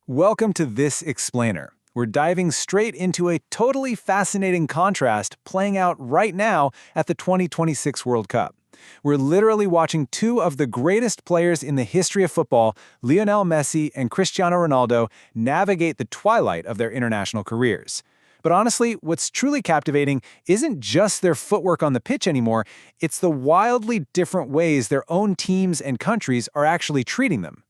Welcome to This Explainer. We're diving straight into a totally fascinating contrast playing out right now at the 2026 World Cup. We're literally watching two of the greatest players in the history of football, Lionel Messi and Cristiano Ronaldo, navigate the twilight of their international careers. But honestly, what's truly captivating isn't just their footwork on the pitch anymore, it's the wildly different ways their own teams and countries are actually treating them.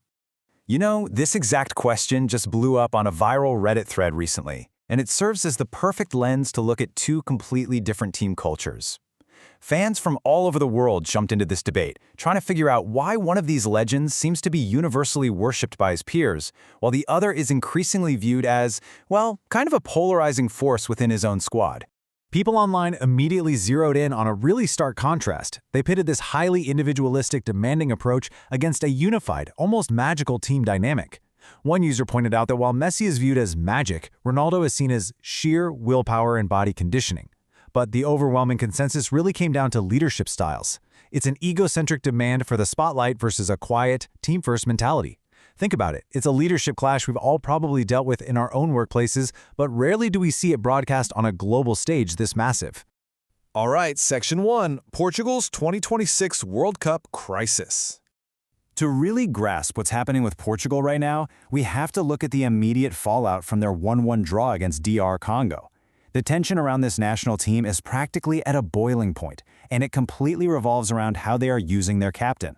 You know, this exact question just blew up on a viral Reddit thread recently, and it serves as the perfect lens to look at two completely different team cultures. Fans from all over the world jumped into this debate, trying to figure out why one of these legends seems to be universally worshipped by his peers, while the other is increasingly viewed as, well, kind of a polarizing force within his own squad. People online immediately zeroed in on a really stark contrast. They pitted this highly individualistic, demanding approach against a unified, almost magical team dynamic. One user pointed out that while Messi is viewed as magic, Ronaldo is seen as sheer willpower and body conditioning. But the overwhelming consensus really came down to leadership styles. It's an egocentric demand for the spotlight versus a quiet, team-first mentality. Think about it. It's a leadership clash we've all probably dealt with in our own workplaces, but rarely do we see it broadcast on a global stage this massive. All right, Section 1, Portugal's 2026 World Cup crisis. To really grasp what's happening with Portugal right now, we have to look at the immediate fallout from their 1-1 draw against DR Congo. The tension around this national team is practically at a boiling point, and it completely revolves around how they are using their captain.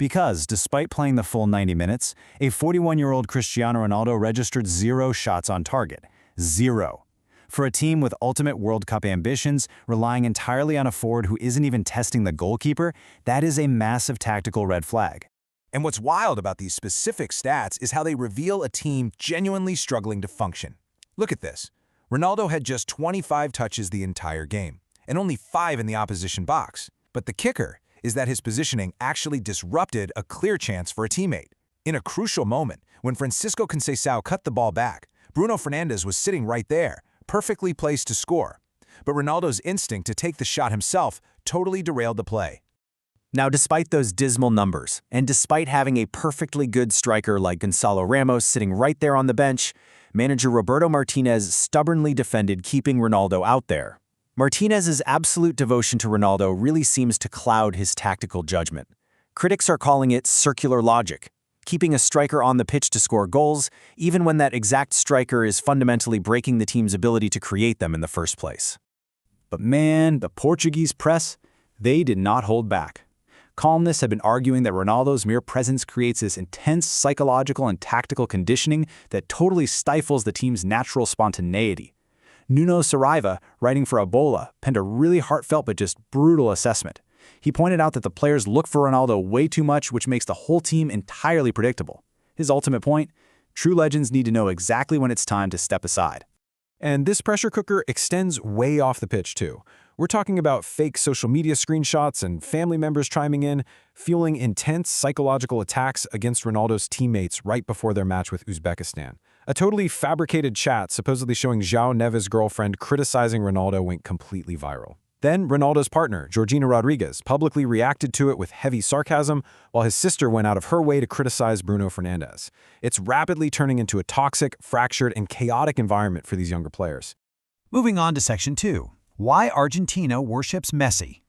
Because, despite playing the full 90 minutes, a 41-year-old Cristiano Ronaldo registered 0 shots on target. 0. For a team with ultimate World Cup ambitions, relying entirely on a forward who isn't even testing the goalkeeper, that is a massive tactical red flag. And what's wild about these specific stats is how they reveal a team genuinely struggling to function. Look at this. Ronaldo had just 25 touches the entire game, and only 5 in the opposition box. But the kicker is that his positioning actually disrupted a clear chance for a teammate. In a crucial moment, when Francisco Conceição cut the ball back, Bruno Fernandes was sitting right there, perfectly placed to score. But Ronaldo's instinct to take the shot himself totally derailed the play. Now, despite those dismal numbers, and despite having a perfectly good striker like Gonçalo Ramos sitting right there on the bench, manager Roberto Martinez stubbornly defended keeping Ronaldo out there. Martinez's absolute devotion to Ronaldo really seems to cloud his tactical judgment. Critics are calling it circular logic, keeping a striker on the pitch to score goals, even when that exact striker is fundamentally breaking the team's ability to create them in the first place. But man, the Portuguese press, they did not hold back. Columnists have been arguing that Ronaldo's mere presence creates this intense psychological and tactical conditioning that totally stifles the team's natural spontaneity. Nuno Saraiva, writing for Ebola, penned a really heartfelt but just brutal assessment. He pointed out that the players look for Ronaldo way too much, which makes the whole team entirely predictable. His ultimate point? True legends need to know exactly when it's time to step aside. And this pressure cooker extends way off the pitch, too. We're talking about fake social media screenshots and family members chiming in, fueling intense psychological attacks against Ronaldo's teammates right before their match with Uzbekistan. A totally fabricated chat supposedly showing João Neves' girlfriend criticizing Ronaldo went completely viral. Then Ronaldo's partner, Georgina Rodriguez, publicly reacted to it with heavy sarcasm, while his sister went out of her way to criticize Bruno Fernandes. It's rapidly turning into a toxic, fractured, and chaotic environment for these younger players. Moving on to Section 2. Why Argentina worships Messi.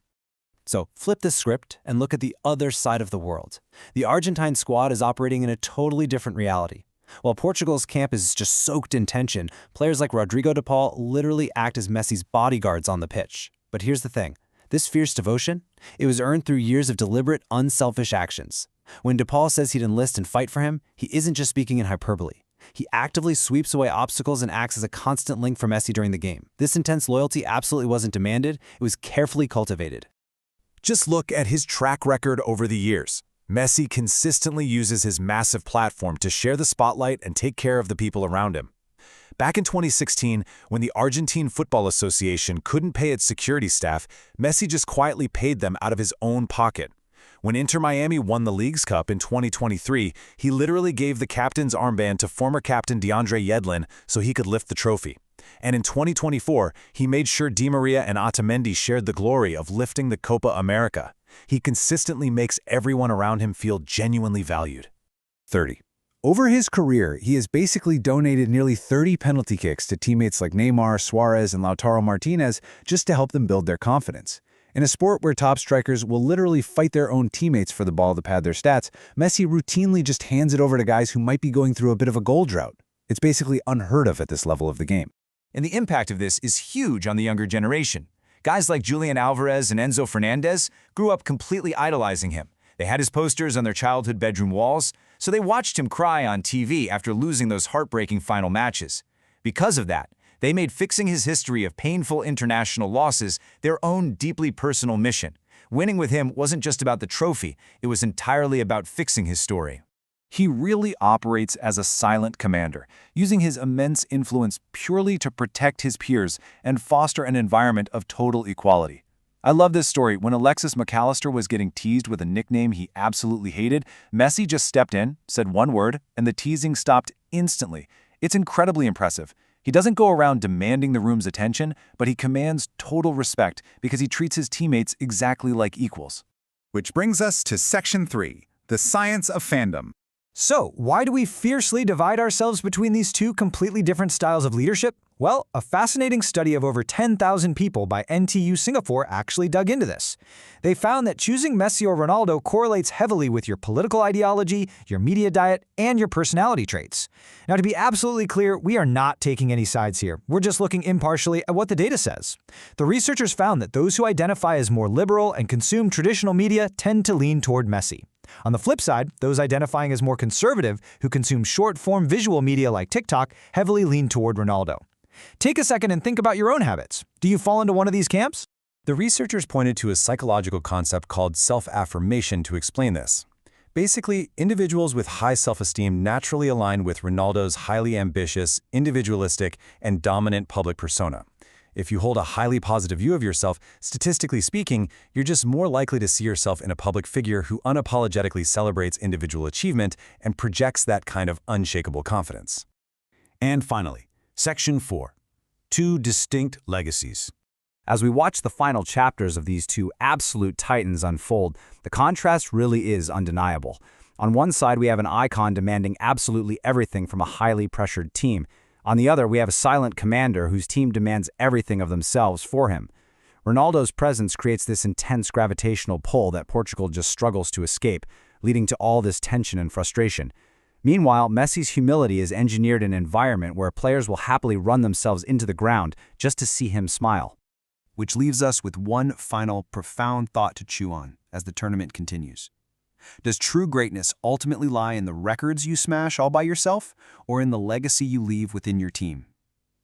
So flip the script and look at the other side of the world. The Argentine squad is operating in a totally different reality. While Portugal's camp is just soaked in tension, players like Rodrigo de Paul literally act as Messi's bodyguards on the pitch. But here's the thing. This fierce devotion, it was earned through years of deliberate, unselfish actions. When de Paul says he'd enlist and fight for him, he isn't just speaking in hyperbole. He actively sweeps away obstacles and acts as a constant link for Messi during the game. This intense loyalty absolutely wasn't demanded, it was carefully cultivated. Just look at his track record over the years. Messi consistently uses his massive platform to share the spotlight and take care of the people around him. Back in 2016, when the Argentine Football Association couldn't pay its security staff, Messi just quietly paid them out of his own pocket. When Inter Miami won the Leagues Cup in 2023, he literally gave the captain's armband to former captain DeAndre Yedlin so he could lift the trophy. And in 2024, he made sure Di Maria and Otamendi shared the glory of lifting the Copa America. He consistently makes everyone around him feel genuinely valued. 30. Over his career, he has basically donated nearly 30 penalty kicks to teammates like Neymar, Suarez, and Lautaro Martinez just to help them build their confidence. In a sport where top strikers will literally fight their own teammates for the ball to pad their stats, Messi routinely just hands it over to guys who might be going through a bit of a goal drought. It's basically unheard of at this level of the game. And the impact of this is huge on the younger generation. Guys like Julian Alvarez and Enzo Fernandez grew up completely idolizing him. They had his posters on their childhood bedroom walls, so they watched him cry on TV after losing those heartbreaking final matches. Because of that, they made fixing his history of painful international losses their own deeply personal mission. Winning with him wasn't just about the trophy, it was entirely about fixing his story. He really operates as a silent commander, using his immense influence purely to protect his peers and foster an environment of total equality. I love this story. When Alexis McAllister was getting teased with a nickname he absolutely hated, Messi just stepped in, said one word, and the teasing stopped instantly. It's incredibly impressive. He doesn't go around demanding the room's attention, but he commands total respect because he treats his teammates exactly like equals. Which brings us to Section 3, the science of fandom. So, why do we fiercely divide ourselves between these two completely different styles of leadership? Well, a fascinating study of over 10,000 people by NTU Singapore actually dug into this. They found that choosing Messi or Ronaldo correlates heavily with your political ideology, your media diet, and your personality traits. Now, to be absolutely clear, we are not taking any sides here. We're just looking impartially at what the data says. The researchers found that those who identify as more liberal and consume traditional media tend to lean toward Messi. On the flip side, those identifying as more conservative, who consume short-form visual media like TikTok, heavily lean toward Ronaldo. Take a second and think about your own habits. Do you fall into one of these camps? The researchers pointed to a psychological concept called self-affirmation to explain this. Basically, individuals with high self-esteem naturally align with Ronaldo's highly ambitious, individualistic, and dominant public persona. If you hold a highly positive view of yourself, statistically speaking, you're just more likely to see yourself in a public figure who unapologetically celebrates individual achievement and projects that kind of unshakable confidence. And finally, Section 4. Two distinct legacies. As we watch the final chapters of these two absolute titans unfold, the contrast really is undeniable. On one side, we have an icon demanding absolutely everything from a highly pressured team. On the other, we have a silent commander whose team demands everything of themselves for him. Ronaldo's presence creates this intense gravitational pull that Portugal just struggles to escape, leading to all this tension and frustration. Meanwhile, Messi's humility has engineered an environment where players will happily run themselves into the ground just to see him smile. Which leaves us with one final profound thought to chew on as the tournament continues. Does true greatness ultimately lie in the records you smash all by yourself, or in the legacy you leave within your team?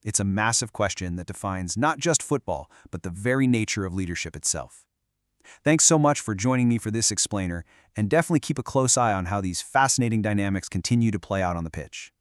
It's a massive question that defines not just football, but the very nature of leadership itself. Thanks so much for joining me for this explainer, and definitely keep a close eye on how these fascinating dynamics continue to play out on the pitch.